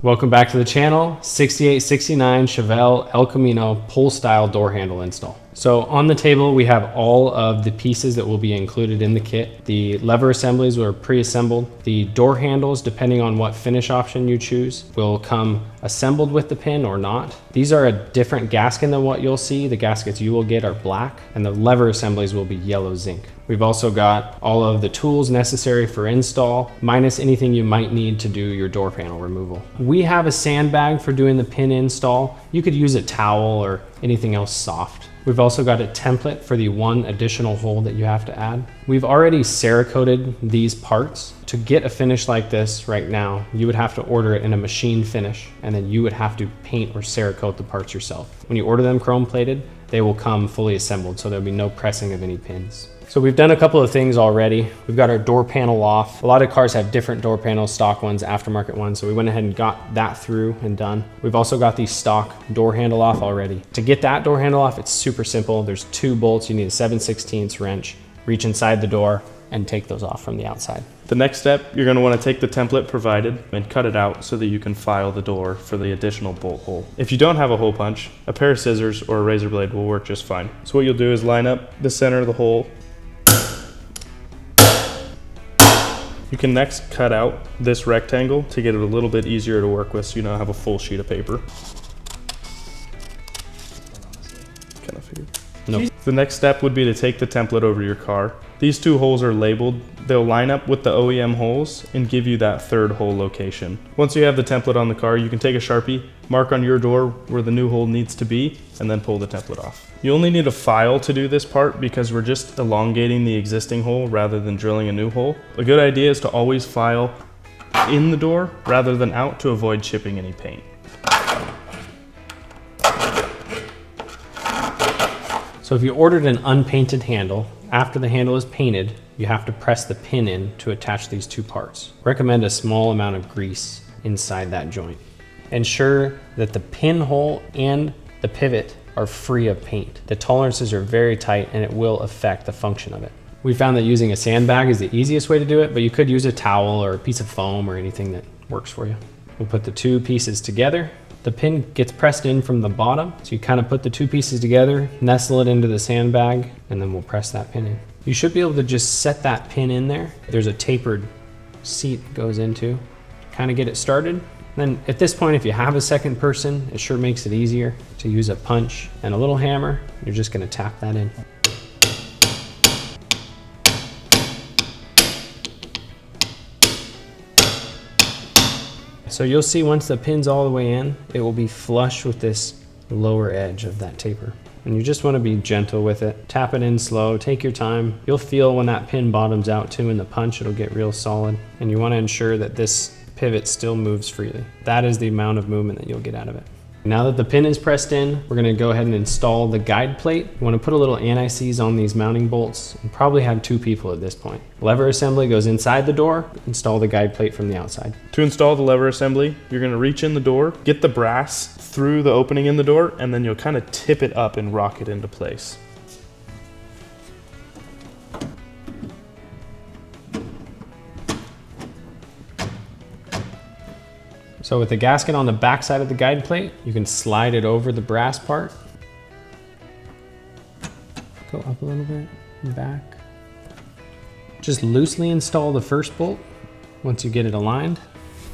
Welcome back to the channel. 6869 Chevelle El Camino pull style door handle install. So on the table we have all of the pieces that will be included in the kit. The lever assemblies were pre-assembled. The door handles, depending on what finish option you choose, will come assembled with the pin or not. These are a different gasket than what you'll see. The gaskets you will get are black and the lever assemblies will be yellow zinc. We've also got all of the tools necessary for install, minus anything you might need to do your door panel removal. We have a sandbag for doing the pin install. You could use a towel or anything else soft. We've also got a template for the one additional hole that you have to add. We've already Cerakoted these parts. To get a finish like this right now, you would have to order it in a machine finish, and then you would have to paint or Cerakote the parts yourself. When you order them chrome plated, they will come fully assembled, so there'll be no pressing of any pins. So we've done a couple of things already. We've got our door panel off. A lot of cars have different door panels, stock ones, aftermarket ones, so we went ahead and got that through and done. We've also got the stock door handle off already. To get that door handle off, it's super simple. There's two bolts. You need a 7/16 wrench, reach inside the door, and take those off from the outside. The next step, you're going to want to take the template provided and cut it out so that you can file the door for the additional bolt hole. If you don't have a hole punch, a pair of scissors or a razor blade will work just fine. So what you'll do is line up the center of the hole. You can next cut out this rectangle to get it a little bit easier to work with, so you don't have a full sheet of paper. Kind of figured. Nope. The next step would be to take the template over to your car. These two holes are labeled. They'll line up with the OEM holes and give you that third hole location. Once you have the template on the car, you can take a Sharpie, mark on your door where the new hole needs to be, and then pull the template off. You only need a file to do this part because we're just elongating the existing hole rather than drilling a new hole. A good idea is to always file in the door rather than out to avoid chipping any paint. So if you ordered an unpainted handle, after the handle is painted, you have to press the pin in to attach these two parts. Recommend a small amount of grease inside that joint. Ensure that the pin hole and the pivot are free of paint. The tolerances are very tight and it will affect the function of it. We found that using a sandbag is the easiest way to do it, but you could use a towel or a piece of foam or anything that works for you. We'll put the two pieces together. The pin gets pressed in from the bottom, so you kind of put the two pieces together, nestle it into the sandbag, and then we'll press that pin in. You should be able to just set that pin in there. There's a tapered seat that goes into, kind of get it started. Then at this point, if you have a second person, it sure makes it easier to use a punch and a little hammer. You're just gonna tap that in. So you'll see once the pin's all the way in, it will be flush with this lower edge of that taper. And you just want to be gentle with it. Tap it in slow, take your time. You'll feel when that pin bottoms out too in the punch, it'll get real solid. And you want to ensure that this pivot still moves freely. That is the amount of movement that you'll get out of it. Now that the pin is pressed in, we're going to go ahead and install the guide plate. You want to put a little anti-seize on these mounting bolts and probably have two people at this point. Lever assembly goes inside the door, install the guide plate from the outside. To install the lever assembly, you're going to reach in the door, get the brass through the opening in the door, and then you'll kind of tip it up and rock it into place. So with the gasket on the back side of the guide plate, you can slide it over the brass part. Go up a little bit and back. Just loosely install the first bolt once you get it aligned,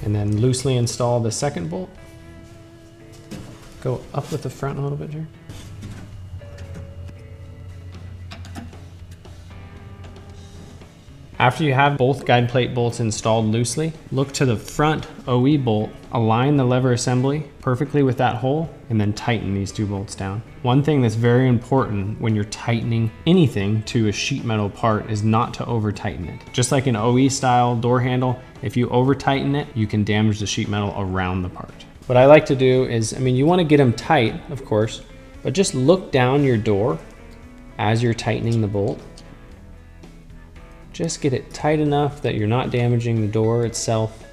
and then loosely install the second bolt. Go up with the front a little bit here. After you have both guide plate bolts installed loosely, look to the front OE bolt, align the lever assembly perfectly with that hole, and then tighten these two bolts down. One thing that's very important when you're tightening anything to a sheet metal part is not to over tighten it. Just like an OE style door handle, if you over tighten it, you can damage the sheet metal around the part. What I like to do is, you want to get them tight, of course, but just look down your door as you're tightening the bolt. Just get it tight enough that you're not damaging the door itself.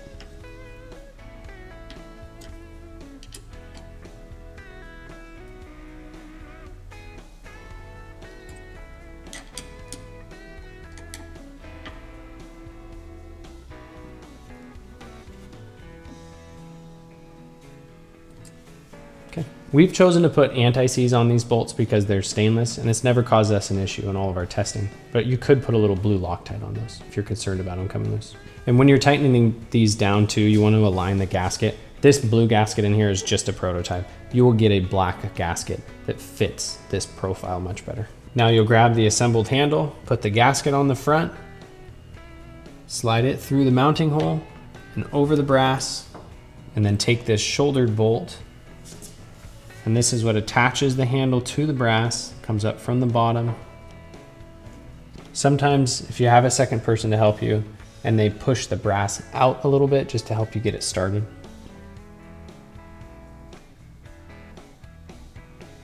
Okay. We've chosen to put anti-seize on these bolts because they're stainless and it's never caused us an issue in all of our testing. But you could put a little blue Loctite on those if you're concerned about them coming loose. And when you're tightening these down too, you want to align the gasket. This blue gasket in here is just a prototype. You will get a black gasket that fits this profile much better. Now you'll grab the assembled handle, put the gasket on the front, slide it through the mounting hole and over the brass, and then take this shouldered bolt. And this is what attaches the handle to the brass, comes up from the bottom. Sometimes if you have a second person to help you and they push the brass out a little bit just to help you get it started.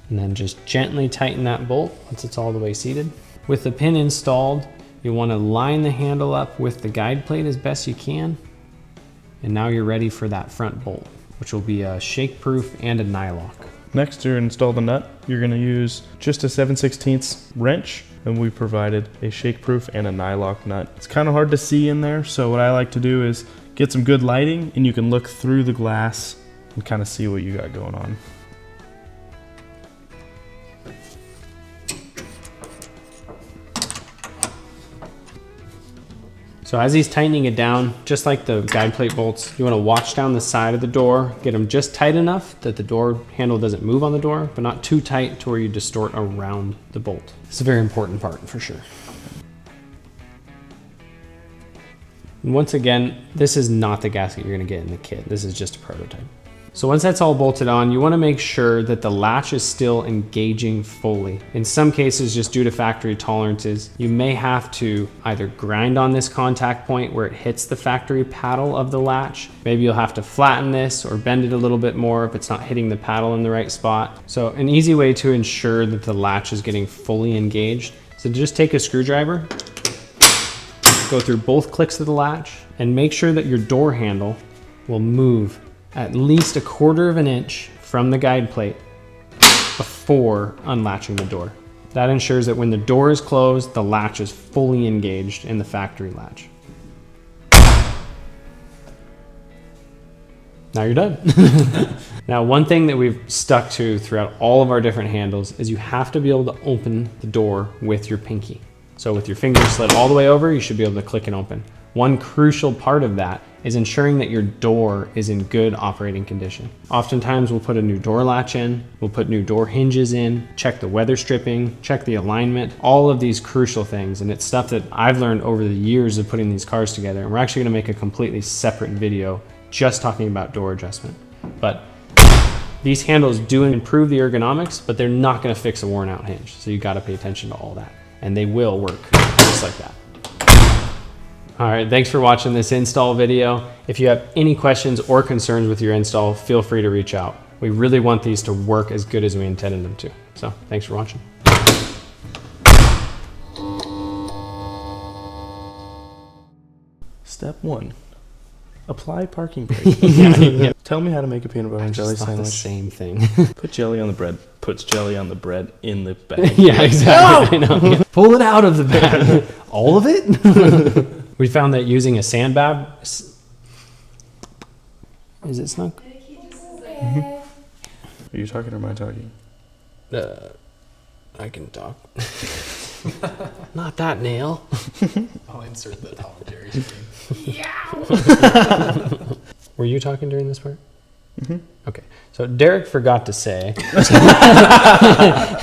And then just gently tighten that bolt once it's all the way seated. With the pin installed, you want to line the handle up with the guide plate as best you can. And now you're ready for that front bolt, which will be a shake-proof and a nylock. Next, to install the nut, you're going to use just a 7/16 wrench, and we provided a shake-proof and a nylock nut. It's kind of hard to see in there, so what I like to do is get some good lighting, and you can look through the glass and kind of see what you got going on. So as he's tightening it down, just like the guide plate bolts, you want to watch down the side of the door, get them just tight enough that the door handle doesn't move on the door, but not too tight to where you distort around the bolt. It's a very important part for sure. And once again, this is not the gasket you're going to get in the kit. This is just a prototype. So once that's all bolted on, you want to make sure that the latch is still engaging fully. In some cases, just due to factory tolerances, you may have to either grind on this contact point where it hits the factory paddle of the latch. Maybe you'll have to flatten this or bend it a little bit more if it's not hitting the paddle in the right spot. So an easy way to ensure that the latch is getting fully engaged is to just take a screwdriver, go through both clicks of the latch, and make sure that your door handle will move at least 1/4 of an inch from the guide plate before unlatching the door. That ensures that when the door is closed, the latch is fully engaged in the factory latch. Now you're done. Now, one thing that we've stuck to throughout all of our different handles is you have to be able to open the door with your pinky. So with your finger slid all the way over, you should be able to click and open. One crucial part of that is ensuring that your door is in good operating condition. Oftentimes we'll put a new door latch in, we'll put new door hinges in, check the weather stripping, check the alignment, all of these crucial things. And it's stuff that I've learned over the years of putting these cars together. And we're actually gonna make a completely separate video just talking about door adjustment. But these handles do improve the ergonomics, but they're not gonna fix a worn out hinge. So you gotta pay attention to all that. And they will work just like that. All right, thanks for watching this install video. If you have any questions or concerns with your install, feel free to reach out. We really want these to work as good as we intended them to. So thanks for watching. Step 1, apply parking brake. Tell me how to make a peanut butter and jelly sandwich. The same thing. Put jelly on the bread. Puts jelly on the bread in the bag. Yeah, exactly. No! I know. Yeah. Pull it out of the bag. All of it? We found that using a sandbag. Is it snug? Are you talking or am I talking? I can talk. Not that nail. I'll insert the Tom and Jerry screen. Yeah. Were you talking during this part? Mm-hmm. Okay. So Derek forgot to say.